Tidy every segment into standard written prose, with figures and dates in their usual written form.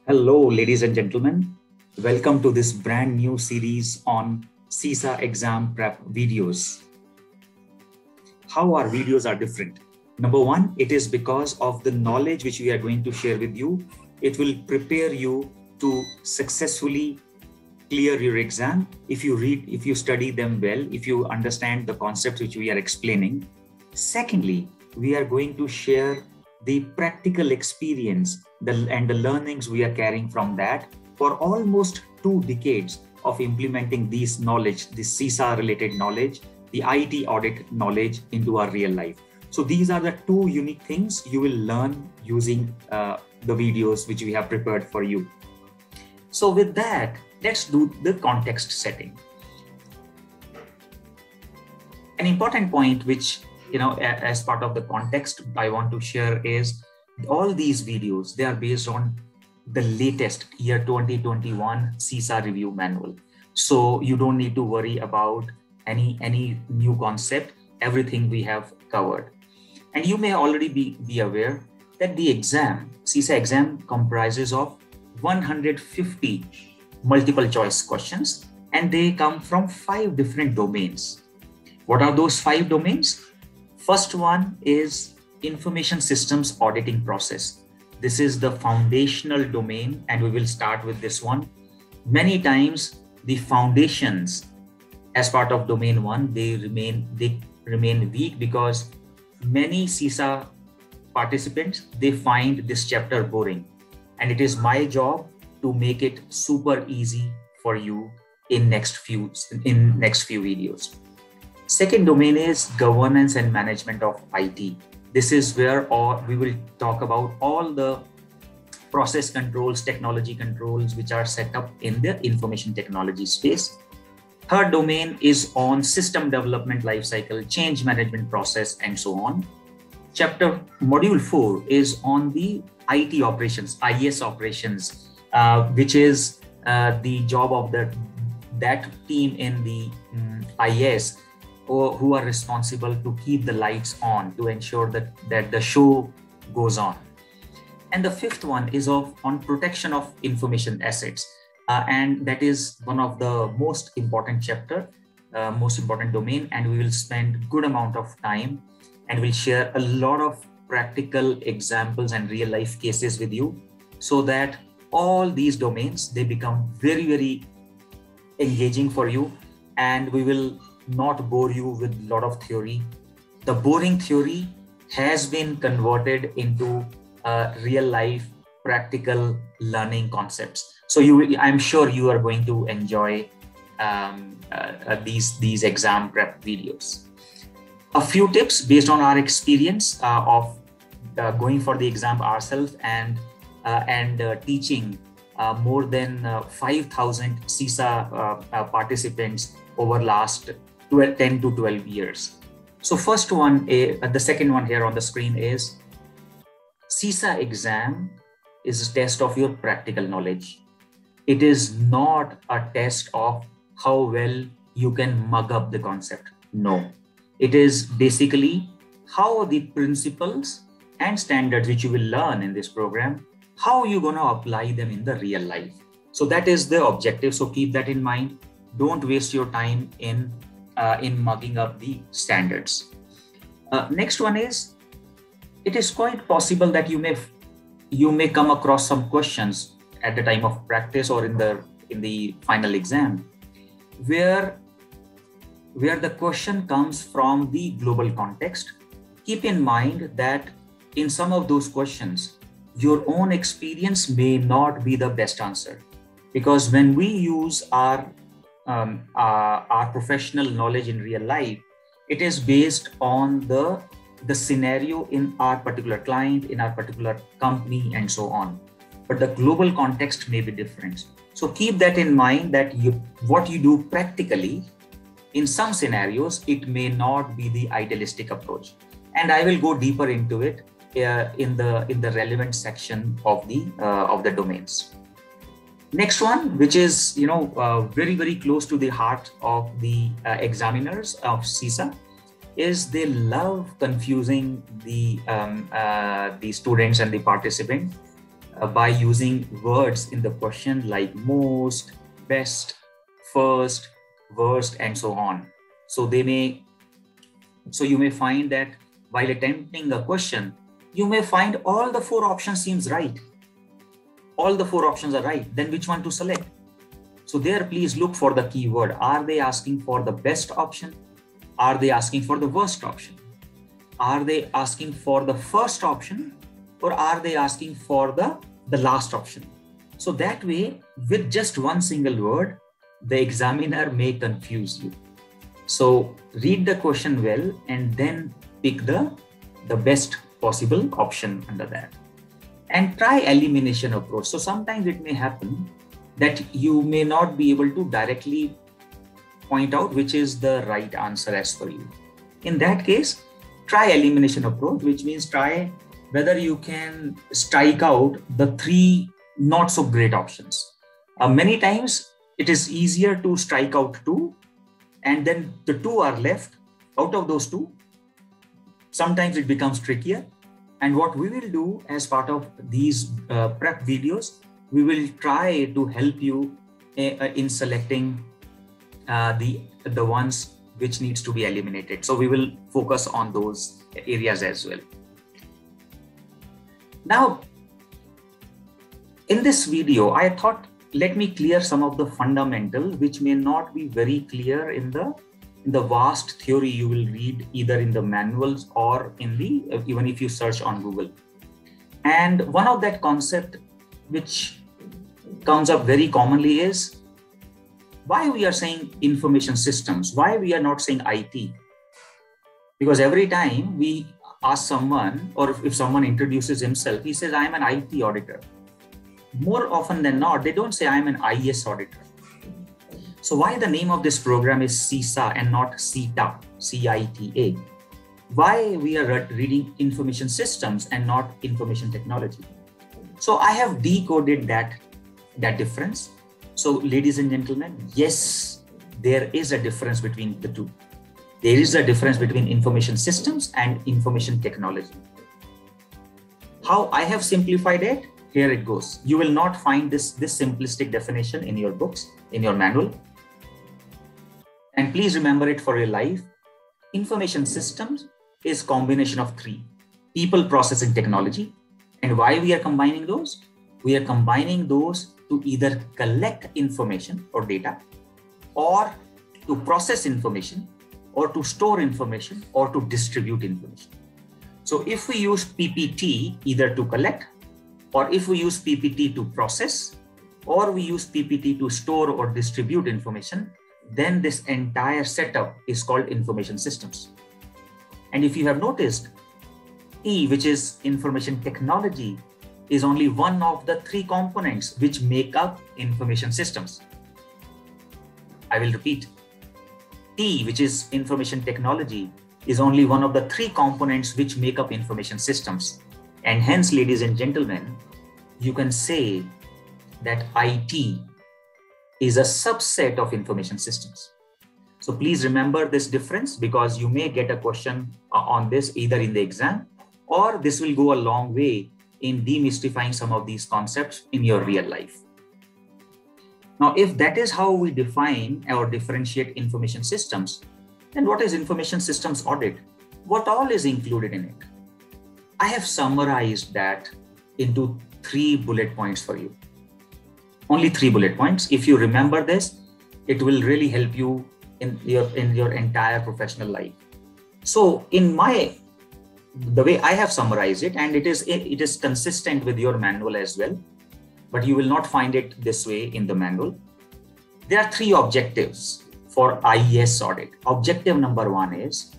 Hello, ladies and gentlemen. Welcome to this brand new series on CISA exam prep videos. How our videos are different. Number one, it is because of the knowledge which we are going to share with you. It will prepare you to successfully clear your exam if you study them well, if you understand the concepts which we are explaining. Secondly, we are going to share the practical experience and the learnings we are carrying from that for almost 2 decades of implementing these knowledge, this CISA related knowledge, the IT audit knowledge into our real life. So these are the two unique things you will learn using the videos which we have prepared for you. So with that, let's do the context setting. An important point which, as part of the context I want to share is all these videos, they are based on the latest year 2021 CISA review manual. So you don't need to worry about any new concept. Everything we have covered. And you may already be aware that the exam, CISA exam, comprises of 150 multiple choice questions, and they come from 5 different domains. What are those 5 domains? First one is information systems auditing process. This is the foundational domain, and we will start with this one. Many times the foundations as part of domain 1, they remain weak because many CISA participants, they find this chapter boring, and it is my job to make it super easy for you in next few videos. Second domain is governance and management of IT. This is where we will talk about all the process controls, technology controls, which are set up in the information technology space. Third domain is on system development lifecycle, change management process, and so on. Module 4 is on the IT operations, IS operations, which is the job of that team in the IS who are responsible to keep the lights on, to ensure that the show goes on. And the fifth one is on protection of information assets. And that is one of the most important domain, and we will spend good amount of time and we'll share a lot of practical examples and real life cases with you, so that all these domains, they become very, very engaging for you, and we will not bore you with a lot of theory. The boring theory has been converted into real life practical learning concepts. So I'm sure you are going to enjoy these exam prep videos. A few tips based on our experience of going for the exam ourselves and teaching more than 5,000 CISA participants over last 10 to 12 years. So first one, the second one here on the screen is CISA exam is a test of your practical knowledge. It is not a test of how well you can mug up the concept. No, it is basically how the principles and standards which you will learn in this program, how you're going to apply them in the real life. So that is the objective. So keep that in mind. Don't waste your time in mugging up the standards. Next one is, it is quite possible that you may come across some questions at the time of practice or in the final exam, where the question comes from the global context. Keep in mind that in some of those questions, your own experience may not be the best answer, because when we use our professional knowledge in real life, it is based on the scenario in our particular client, in our particular company, and so on. But the global context may be different. So keep that in mind, that what you do practically in some scenarios, it may not be the idealistic approach. And I will go deeper into it in the relevant section of the domains. Next one, which is very, very close to the heart of the examiners of CISA, is they love confusing the students and the participant by using words in the question like most, best, first, worst, and so on. So you may find that while attempting a question, you may find all the 4 options seems right. All the 4 options are right. Then which one to select? So there, please look for the keyword. Are they asking for the best option? Are they asking for the worst option? Are they asking for the first option? Or are they asking for the last option? So that way, with just one single word, the examiner may confuse you. So read the question well and then pick the best possible option under that. And try elimination approach. So sometimes it may happen that you may not be able to directly point out which is the right answer as per you. In that case, try elimination approach, which means try whether you can strike out the 3 not so great options. Many times it is easier to strike out 2 and then the 2 are left. Out of those 2, sometimes it becomes trickier. And what we will do as part of these prep videos, we will try to help you in selecting the ones which needs to be eliminated. So we will focus on those areas as well. Now, in this video, I thought, let me clear some of the fundamentals which may not be very clear in the vast theory you will read either in the manuals or in even if you search on Google. And one of that concept which comes up very commonly is why we are saying information systems, why we are not saying IT. Because every time we ask someone, or if someone introduces himself, he says, I'm an IT auditor. More often than not, they don't say I'm an IS auditor. So why the name of this program is CISA and not CITA, CITA? Why we are reading information systems and not information technology? So I have decoded that difference. So ladies and gentlemen, yes, there is a difference between the two. There is a difference between information systems and information technology. How I have simplified it, here it goes. You will not find this simplistic definition in your books, in your manual. And please remember it for your life. Information systems is combination of 3: people, process, and technology. And why we are combining those? We are combining those to either collect information or data, or to process information, or to store information, or to distribute information. So if we use PPT either to collect, or if we use PPT to process, or we use PPT to store or distribute information, then this entire setup is called information systems. And if you have noticed, E, which is information technology, is only one of the 3 components which make up information systems. I will repeat. T, which is information technology, is only one of the 3 components which make up information systems. And hence, ladies and gentlemen, you can say that IT is a subset of information systems. So please remember this difference, because you may get a question on this either in the exam, or this will go a long way in demystifying some of these concepts in your real life. Now, if that is how we define or differentiate information systems, then what is information systems audit? What all is included in it? I have summarized that into 3 bullet points for you. Only 3 bullet points. If you remember this, it will really help you in your entire professional life. So the way I have summarized it, and it is consistent with your manual as well, but you will not find it this way in the manual. There are 3 objectives for IES audit. Objective number 1 is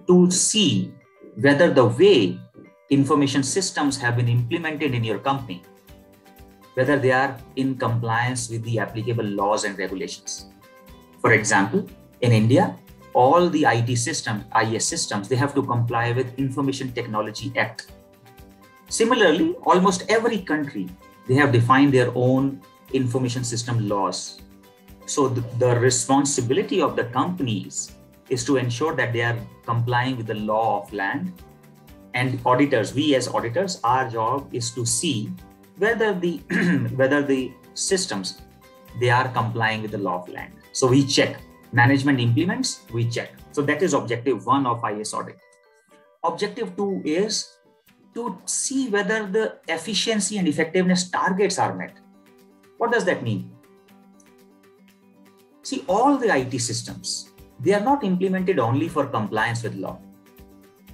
to see whether the way information systems have been implemented in your company, whether they are in compliance with the applicable laws and regulations. For example, in India, all the IT systems, IS systems, they have to comply with Information Technology Act. Similarly, almost every country, they have defined their own information system laws. So the responsibility of the companies is to ensure that they are complying with the law of land. And auditors, we as auditors, our job is to see whether the whether the systems, they are complying with the law of land. So we check. Management implements, we check. So that is objective 1 of IS audit. Objective 2 is to see whether the efficiency and effectiveness targets are met. What does that mean? See, all the IT systems, they are not implemented only for compliance with law.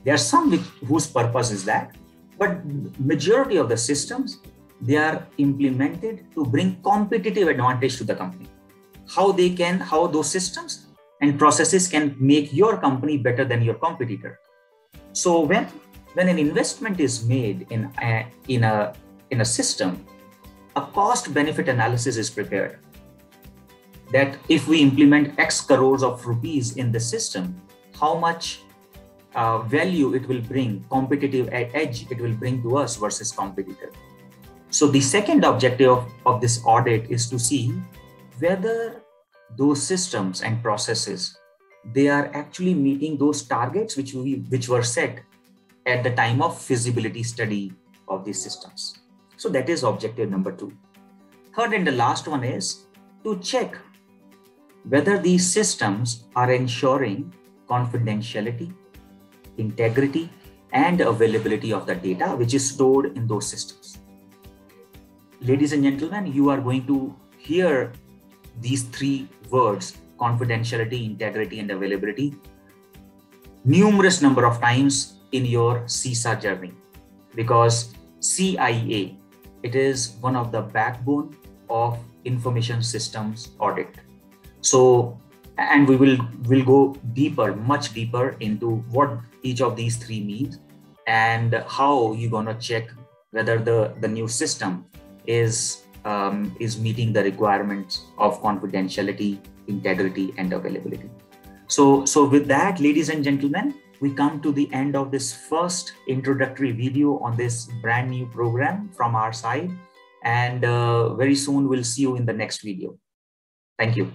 There are some whose purpose is that, but majority of the systems, they are implemented to bring competitive advantage to the company. How those systems and processes can make your company better than your competitor. So when an investment is made in a system, a cost benefit analysis is prepared. That if we implement X crores of rupees in the system, how much value it will bring, competitive edge it will bring to us versus competitor. So the second objective of this audit is to see whether those systems and processes, they are actually meeting those targets which were set at the time of feasibility study of these systems. So that is objective number 2. Third and the last one is to check whether these systems are ensuring confidentiality, integrity, and availability of the data which is stored in those systems. Ladies and gentlemen, you are going to hear these 3 words, confidentiality, integrity, and availability, numerous number of times in your CISA journey, because CIA, it is one of the backbone of information systems audit. So, and we'll go deeper, much deeper into what each of these 3 means and how you're gonna check whether the new system is meeting the requirements of confidentiality, integrity, and availability. So with that, ladies and gentlemen, we come to the end of this first introductory video on this brand new program from our side. And very soon we'll see you in the next video. Thank you.